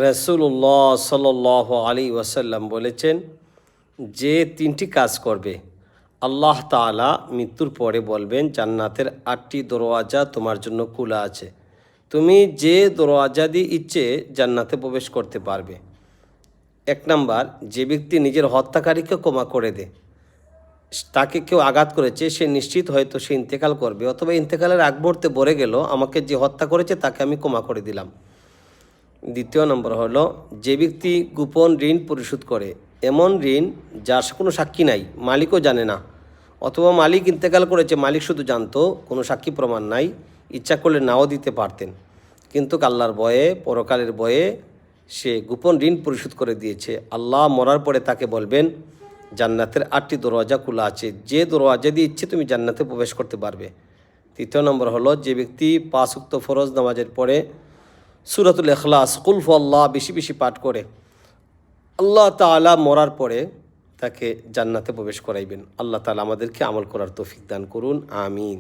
রাসূলুল্লাহ সাল্লাল্লাহু আলাইহি ওয়াসাল্লাম বলেছেন, যে তিনটি কাজ করবে আল্লাহ তাআলা মৃত্যুর পরে বলবেন জান্নাতের ৮টি দরওয়াজা তোমার জন্য খোলা আছে, তুমি যে দরওয়াজা দিয়ে ইচ্ছে জান্নাতে প্রবেশ করতে পারবে। ১ নাম্বার, যে ব্যক্তি নিজের হত্যাকারীকে ক্ষমা করে দেয়, তাকে কেউ আঘাত করেছে, সে নিশ্চিত হয়তো সে ইন্তেকাল করবে, অথবা ইন্তেকালের আগ মুহূর্তে বলে গেল আমাকে যে হত্যা করেছে তাকে আমি ক্ষমা করে দিলাম। ২য় নম্বর হলো, যে ব্যক্তি গোপন ঋণ পরিশোধ করে, এমন ঋণ যার কোনো সাক্ষী নাই, মালিকও জানে না, অথবা মালিক ইন্তেকাল করেছে, মালিক শুধু জানতো, কোনো সাক্ষী প্রমাণ নাই, ইচ্ছা করলে নাও দিতে পারতেন, কিন্তু আল্লাহর ভয়ে, পরকালের ভয়ে সে গোপন ঋণ পরিশোধ করে দিয়েছে। আল্লাহ মরার পরে তাকে বলবেন জান্নাতের ৮টি দরওয়াজা খোলা আছে, যে দরওয়াজা দিয়ে ইচ্ছে তুমি জান্নাতে প্রবেশ করতে পারবে। ৩য় নম্বর হলো, যে ব্যক্তি ৫ ওয়াক্ত ফরজ নামাজের পরে সূরাতুল ইখলাস, কুল হুয়াল্লাহ বেশি বেশি পাঠ করে, আল্লাহ তাআলা মরার পরে তাকে জান্নাতে প্রবেশ করাইবেন। আল্লাহ তাআলা আমাদেরকে আমল করার তৌফিক দান করুন, আমিন।